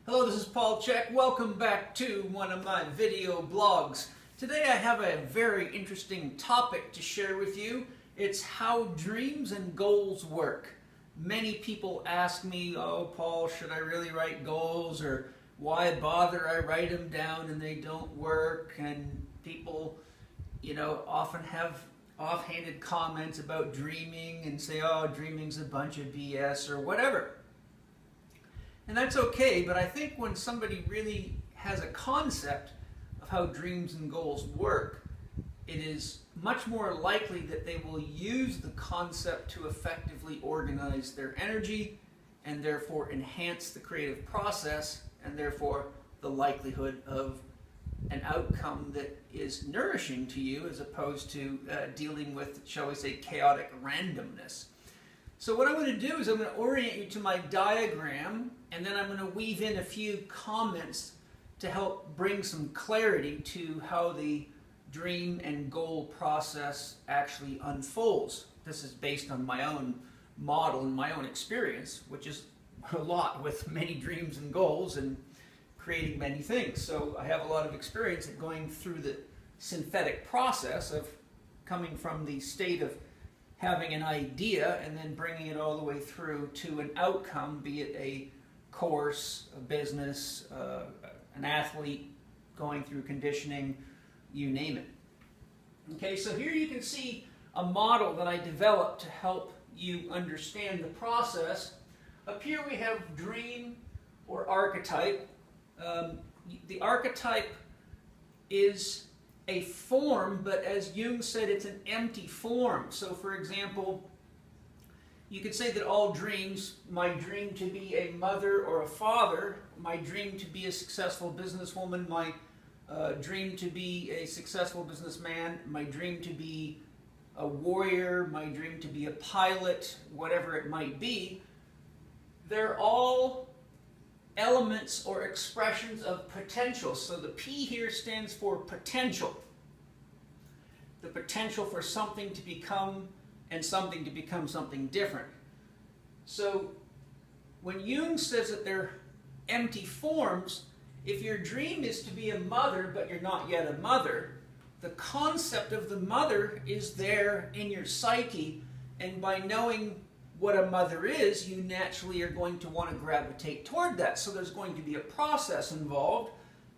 Hello, this is Chek. Welcome back to one of my video blogs. Today I have a very interesting topic to share with you. It's how dreams and goals work. Many people ask me, oh Paul, should I really write goals, or why bother? I write them down and they don't work. And people, often have offhanded comments about dreaming and say, oh, dreaming's a bunch of BS or whatever. And that's okay, but I think when somebody really has a concept of how dreams and goals work, it is much more likely that they will use the concept to effectively organize their energy and therefore enhance the creative process and therefore the likelihood of an outcome that is nourishing to you as opposed to dealing with, shall we say, chaotic randomness. So what I'm going to do is I'm going to orient you to my diagram, and then I'm going to weave in a few comments to help bring some clarity to how the dream and goal process actually unfolds. This is based on my own model and my own experience, which is a lot with many dreams and goals and creating many things. So I have a lot of experience at going through the synthetic process of coming from the state of having an idea and then bringing it all the way through to an outcome, be it a course, a business, an athlete going through conditioning, you name it. Okay, so here you can see a model that I developed to help you understand the process. Up here we have dream or archetype. The archetype is a form, but as Jung said, it's an empty form. So for example, you could say that all dreams, my dream to be a mother or a father, my dream to be a successful businesswoman, my dream to be a successful businessman, my dream to be a warrior, my dream to be a pilot, whatever it might be, they're all elements or expressions of potential. So the P here stands for potential. The potential for something to become and something to become something different. So when Jung says that they're empty forms, if your dream is to be a mother but you're not yet a mother, the concept of the mother is there in your psyche, and by knowing what a mother is, you naturally are going to want to gravitate toward that. So there's going to be a process involved,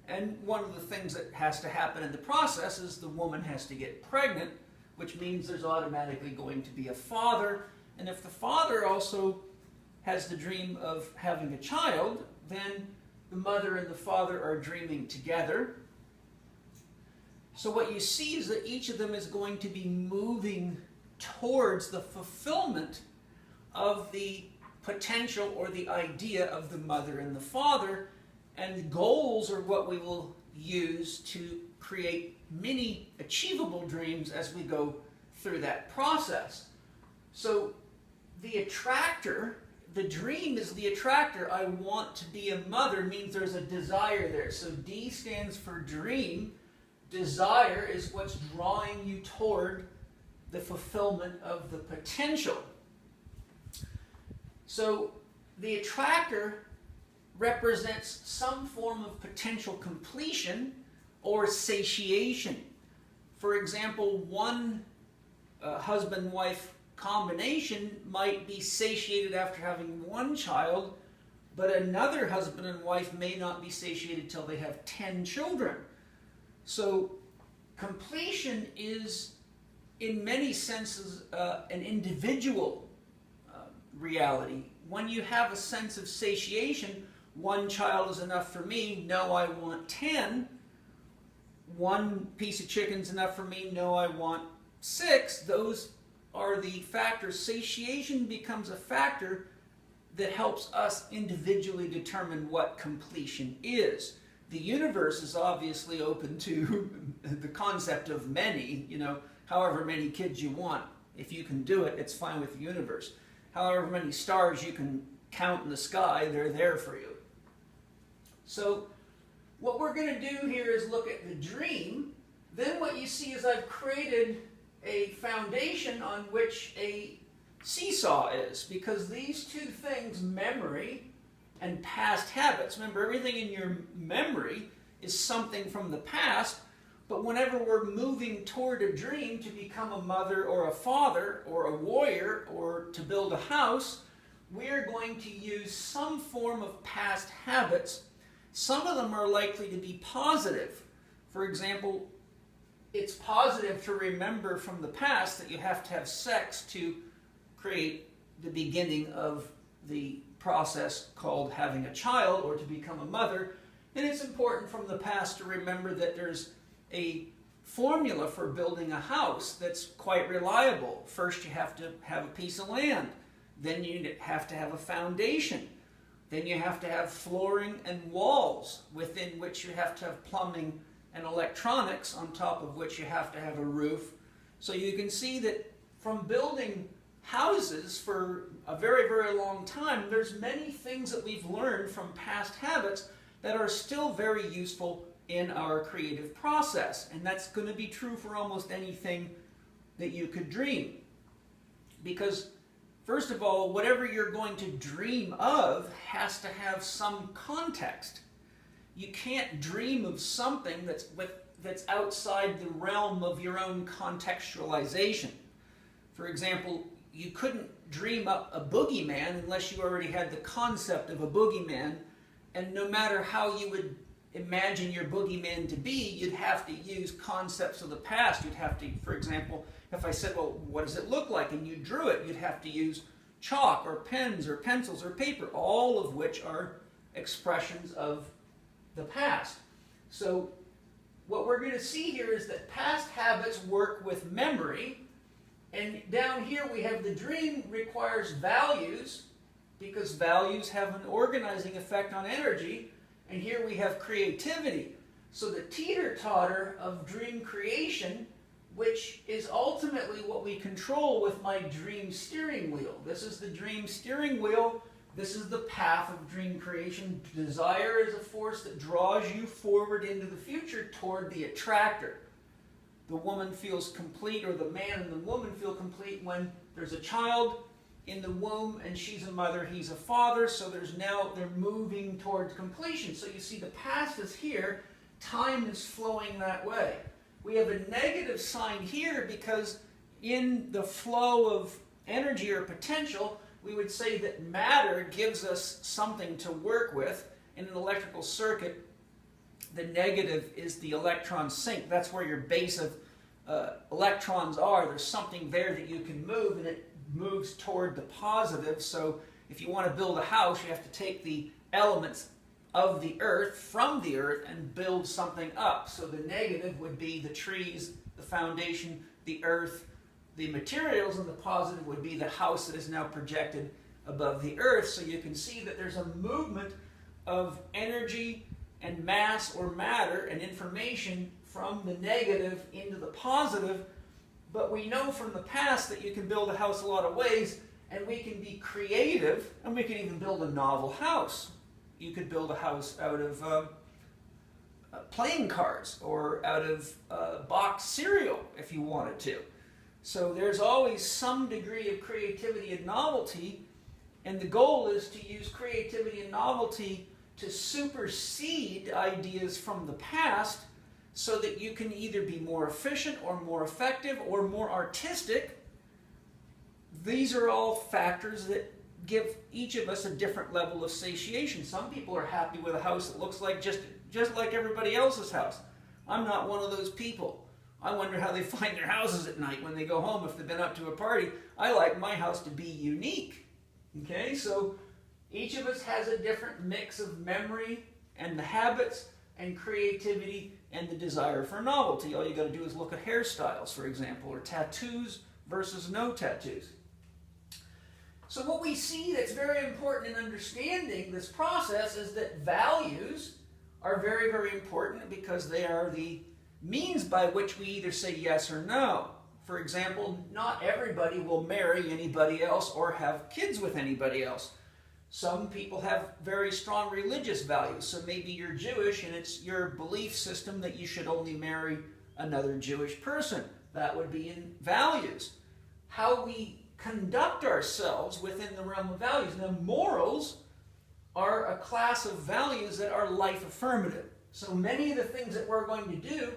and one of the things that has to happen in the process is the woman has to get pregnant, which means there's automatically going to be a father. And if the father also has the dream of having a child, then the mother and the father are dreaming together. So what you see is that each of them is going to be moving towards the fulfillment of the potential or the idea of the mother and the father, and goals are what we will use to create many achievable dreams as we go through that process. So the attractor, the dream is the attractor. I want to be a mother means there's a desire there. So D stands for dream. Desire is what's drawing you toward the fulfillment of the potential. So the attractor represents some form of potential completion or satiation. For example, one husband-wife combination might be satiated after having one child, but another husband and wife may not be satiated till they have 10 children. So completion is, in many senses, an individual reality. When you have a sense of satiation, one child is enough for me, no, I want 10. One piece of chicken's enough for me, no, I want 6. Those are the factors. Satiation becomes a factor that helps us individually determine what completion is. The universe is obviously open to the concept of many, however many kids you want. If you can do it, it's fine with the universe. However many stars you can count in the sky, they're there for you. So what we're going to do here is look at the dream. Then what you see is I've created a foundation on which a seesaw is, because these two things, memory and past habits. Remember, everything in your memory is something from the past, but whenever we're moving toward a dream to become a mother or a father or a warrior or to build a house, we're going to use some form of past habits. Some of them are likely to be positive. For example, it's positive to remember from the past that you have to have sex to create the beginning of the process called having a child or to become a mother. And it's important from the past to remember that there's a formula for building a house that's quite reliable. First, you have to have a piece of land. Then you have to have a foundation. Then you have to have flooring and walls within which you have to have plumbing and electronics, on top of which you have to have a roof. So you can see that from building houses for a very, very long time, there's many things that we've learned from past habits that are still very useful in our creative process. And that's going to be true for almost anything that you could dream. Because first of all, whatever you're going to dream of has to have some context. You can't dream of something that's outside the realm of your own contextualization. For example, you couldn't dream up a boogeyman unless you already had the concept of a boogeyman, and no matter how you would imagine your boogeyman to be, you'd have to use concepts of the past. You'd have to, for example, if I said, well, what does it look like? And you drew it, you'd have to use chalk or pens or pencils or paper, all of which are expressions of the past. So what we're going to see here is that past habits work with memory, and down here we have the dream requires values, because values have an organizing effect on energy, and here we have creativity. So the teeter-totter of dream creation, which is ultimately what we control with my dream steering wheel. This is the dream steering wheel. This is the path of dream creation. Desire is a force that draws you forward into the future toward the attractor. The woman feels complete, or the man and the woman feel complete when there's a child in the womb and she's a mother, he's a father, so they're moving towards completion. So you see the past is here, time is flowing that way. We have a negative sign here because in the flow of energy or potential, we would say that matter gives us something to work with. In an electrical circuit, the negative is the electron sink. That's where your base of electrons are. There's something there that you can move, and it moves toward the positive. So if you want to build a house, you have to take the elements of the earth from the earth and build something up. So the negative would be the trees, the foundation, the earth, the materials, and the positive would be the house that is now projected above the earth. So you can see that there's a movement of energy and mass or matter and information from the negative into the positive. But we know from the past that you can build a house a lot of ways, and we can be creative, and we can even build a novel house. You could build a house out of playing cards or out of boxed cereal if you wanted to. So there's always some degree of creativity and novelty, and the goal is to use creativity and novelty to supersede ideas from the past so that you can either be more efficient or more effective or more artistic. These are all factors that give each of us a different level of satiation. Some people are happy with a house that looks like just like everybody else's house. I'm not one of those people. I wonder how they find their houses at night when they go home if they've been up to a party. I like my house to be unique. Okay, so each of us has a different mix of memory and the habits and creativity and the desire for novelty. All you got to do is look at hairstyles, for example, or tattoos versus no tattoos. So what we see that's very important in understanding this process is that values are very, very important because they are the means by which we either say yes or no. For example, not everybody will marry anybody else or have kids with anybody else. Some people have very strong religious values. So maybe you're Jewish and it's your belief system that you should only marry another Jewish person. That would be in values. How we conduct ourselves within the realm of values. Now, morals are a class of values that are life affirmative. So many of the things that we're going to do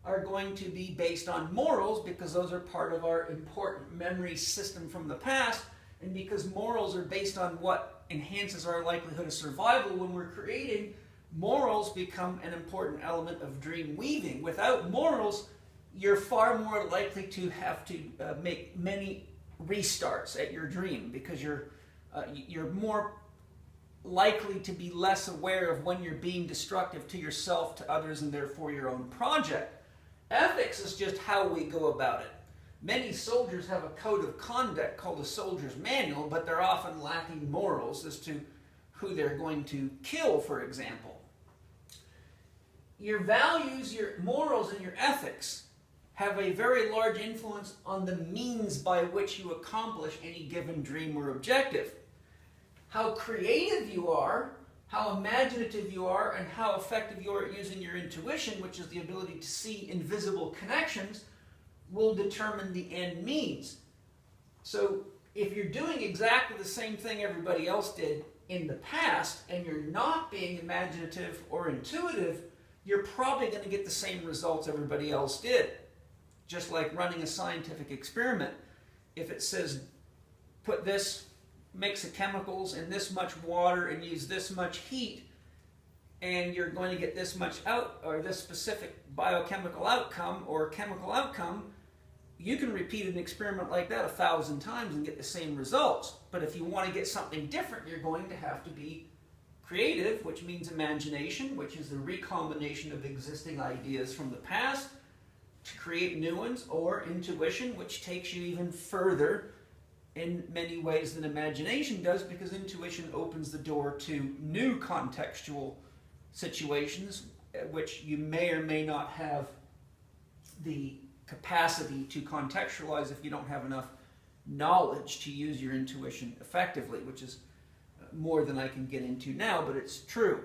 are going to be based on morals because those are part of our important memory system from the past, and because morals are based on what enhances our likelihood of survival when we're creating, morals become an important element of dream weaving. Without morals, you're far more likely to have to make many restarts at your dream because you're more likely to be less aware of when you're being destructive to yourself, to others, and therefore your own project. Ethics is just how we go about it. Many soldiers have a code of conduct called a soldier's manual, but they're often lacking morals as to who they're going to kill, for example. Your values, your morals, and your ethics have a very large influence on the means by which you accomplish any given dream or objective. How creative you are, how imaginative you are, and how effective you are at using your intuition, which is the ability to see invisible connections, will determine the end means. So if you're doing exactly the same thing everybody else did in the past and you're not being imaginative or intuitive, you're probably going to get the same results everybody else did. Just like running a scientific experiment. If it says put this mix of chemicals in this much water and use this much heat, and you're going to get this much out, or this specific biochemical outcome or chemical outcome, you can repeat an experiment like that 1,000 times and get the same results. But if you want to get something different, you're going to have to be creative, which means imagination, which is the recombination of existing ideas from the past to create new ones, or intuition, which takes you even further in many ways than imagination does, because intuition opens the door to new contextual situations which you may or may not have the capacity to contextualize if you don't have enough knowledge to use your intuition effectively, which is more than I can get into now, but it's true.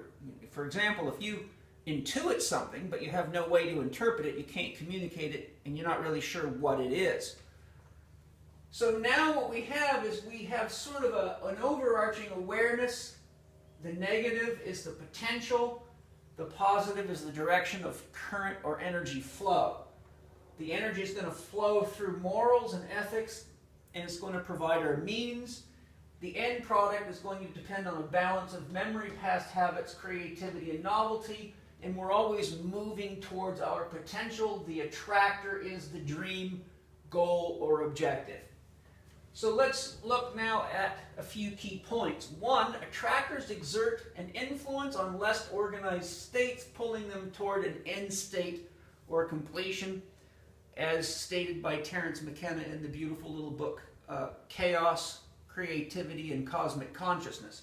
For example, if you intuit something but you have no way to interpret it, you can't communicate it, and you're not really sure what it is. So now what we have is we have sort of an overarching awareness. The negative is the potential. The positive is the direction of current or energy flow. The energy is going to flow through morals and ethics, and it's going to provide our means. The end product is going to depend on a balance of memory, past habits, creativity, and novelty, and we're always moving towards our potential. The attractor is the dream, goal, or objective. So let's look now at a few key points. One, attractors exert an influence on less organized states, pulling them toward an end state or completion, as stated by Terence McKenna in the beautiful little book, Chaos, Creativity, and Cosmic Consciousness.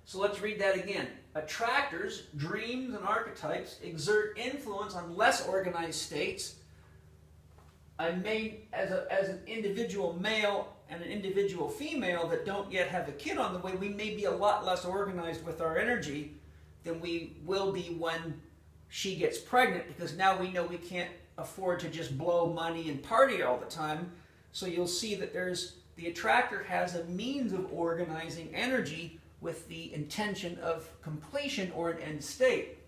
So let's read that again. Attractors, dreams, and archetypes exert influence on less organized states. As an individual male and an individual female that don't yet have a kid on the way, we may be a lot less organized with our energy than we will be when she gets pregnant, because now we know we can't afford to just blow money and party all the time. So you'll see that the attractor has a means of organizing energy with the intention of completion or an end state.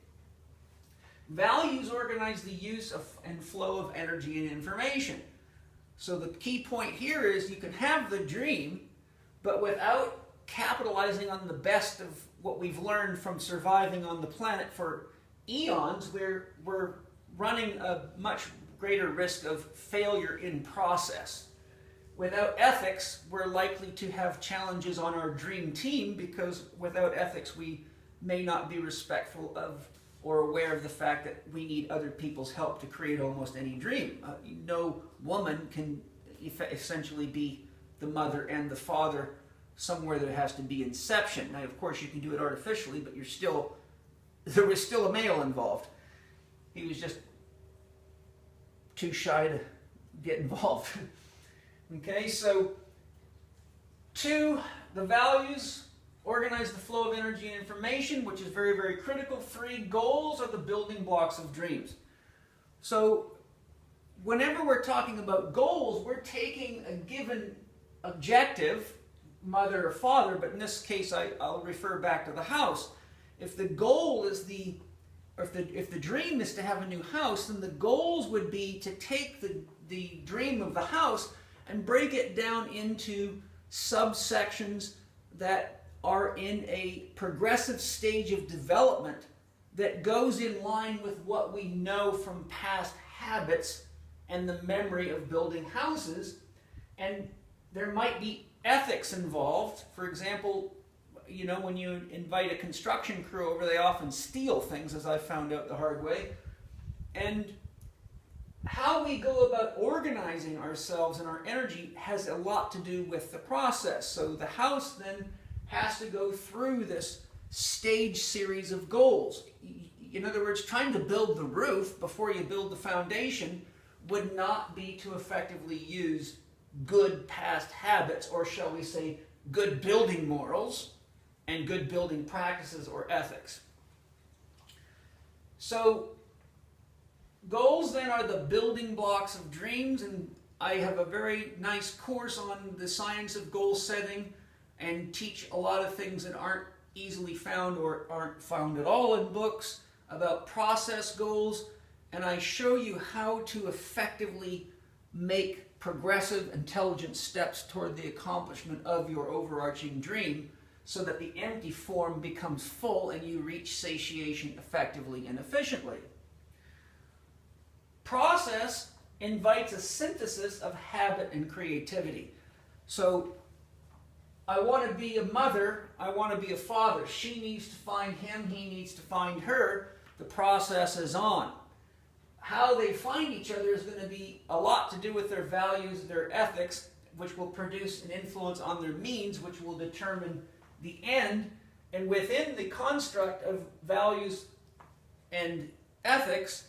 Values organize the use of and flow of energy and information. So the key point here is you can have the dream, but without capitalizing on the best of what we've learned from surviving on the planet for eons, we're running a much greater risk of failure in process. Without ethics, we're likely to have challenges on our dream team, because without ethics, we may not be respectful of or aware of the fact that we need other people's help to create almost any dream. No woman can essentially be the mother and the father somewhere that has to be inception. Now, of course, you can do it artificially, but there was still a male involved. He was just too shy to get involved. Okay, so 2, the values organize the flow of energy and information, which is very, very critical. 3, goals are the building blocks of dreams. So whenever we're talking about goals, we're taking a given objective, mother or father, but in this case I'll refer back to the house. If the goal is if the dream is to have a new house, then the goals would be to take the dream of the house and break it down into subsections that are in a progressive stage of development that goes in line with what we know from past habits and the memory of building houses. And there might be ethics involved. For example, you know, when you invite a construction crew over, they often steal things, as I found out the hard way. And how we go about organizing ourselves and our energy has a lot to do with the process. So the house then has to go through this stage series of goals. In other words, trying to build the roof before you build the foundation would not be to effectively use good past habits, or shall we say good building morals and good building practices or ethics. So goals then are the building blocks of dreams, and I have a very nice course on the science of goal setting and teach a lot of things that aren't easily found or aren't found at all in books about process goals, and I show you how to effectively make progressive, intelligent steps toward the accomplishment of your overarching dream so that the empty form becomes full and you reach satiation effectively and efficiently. Process invites a synthesis of habit and creativity. So I want to be a mother, I want to be a father. She needs to find him, he needs to find her. The process is on. How they find each other is going to be a lot to do with their values, their ethics, which will produce an influence on their means, which will determine the end. And within the construct of values and ethics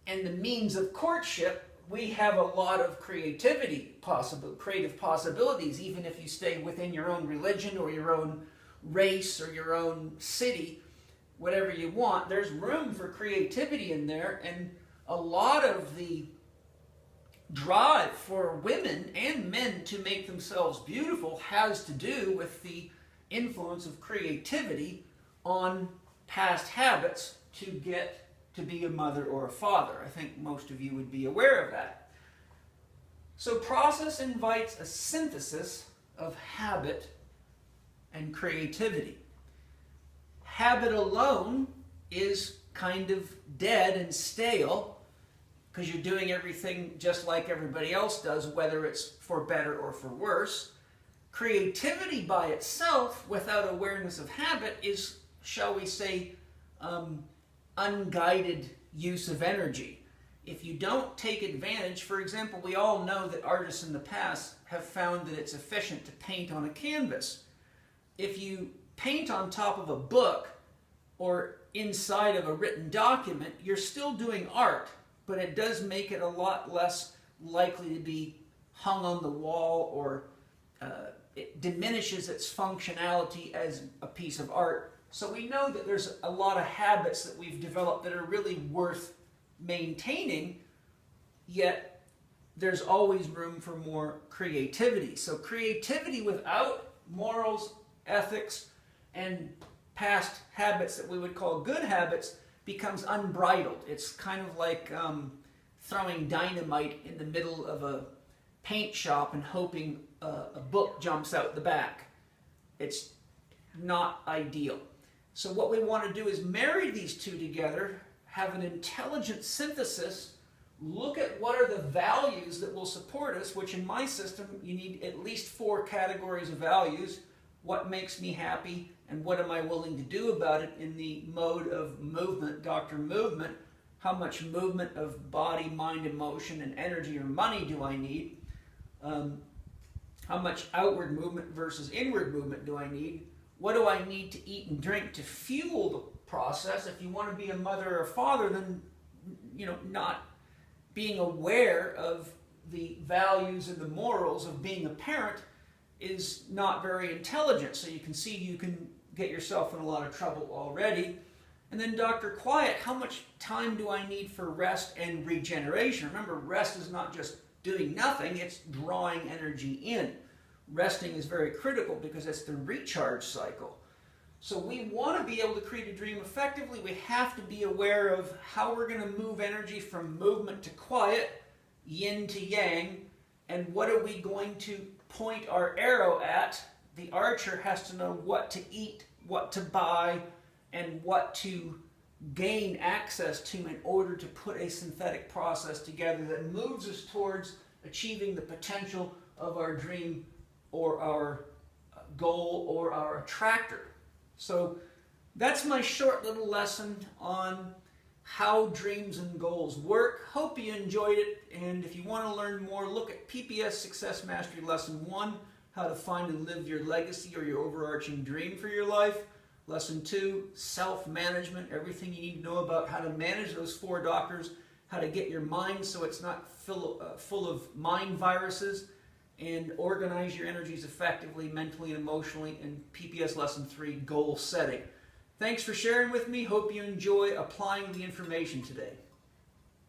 and the means of courtship, we have a lot of creative possibilities, even if you stay within your own religion or your own race or your own city. Whatever you want, there's room for creativity in there, and a lot of the drive for women and men to make themselves beautiful has to do with the influence of creativity on past habits to get to be a mother or a father. I think most of you would be aware of that. So process invites a synthesis of habit and creativity. Habit alone is kind of dead and stale because you're doing everything just like everybody else does, whether it's for better or for worse. Creativity by itself, without awareness of habit, is, shall we say, unguided use of energy. If you don't take advantage, for example, we all know that artists in the past have found that it's efficient to paint on a canvas. If you paint on top of a book or inside of a written document, you're still doing art, but it does make it a lot less likely to be hung on the wall, or it diminishes its functionality as a piece of art. So we know that there's a lot of habits that we've developed that are really worth maintaining, yet there's always room for more creativity. So creativity without morals, ethics, and past habits that we would call good habits becomes unbridled. It's kind of like throwing dynamite in the middle of a paint shop and hoping a book jumps out the back. It's not ideal. So what we want to do is marry these two together, have an intelligent synthesis, look at what are the values that will support us, which in my system you need at least 4 categories of values. What makes me happy and what am I willing to do about it in the mode of movement, Dr. Movement. How much movement of body, mind, emotion, and energy or money do I need? How much outward movement versus inward movement do I need? What do I need to eat and drink to fuel the process? If you want to be a mother or a father, then, you know, not being aware of the values and the morals of being a parent is not very intelligent. So you can see you can get yourself in a lot of trouble already. And then Dr. Quiet, how much time do I need for rest and regeneration? Remember, rest is not just doing nothing, it's drawing energy in. resting is very critical because it's the recharge cycle. So we want to be able to create a dream effectively. We have to be aware of how we're going to move energy from movement to quiet, yin to yang, and what are we going to point our arrow at. The archer has to know what to eat, what to buy, and what to gain access to in order to put a synthetic process together that moves us towards achieving the potential of our dream or our goal or our attractor. So that's my short little lesson on how dreams and goals work. Hope you enjoyed it, and if you want to learn more, look at PPS Success Mastery Lesson 1, how to find and live your legacy or your overarching dream for your life. Lesson 2, self-management, everything you need to know about how to manage those 4 doctors, how to get your mind so it's not full of mind viruses, and organize your energies effectively, mentally and emotionally, and PPS Lesson 3, goal setting. Thanks for sharing with me. Hope you enjoy applying the information today.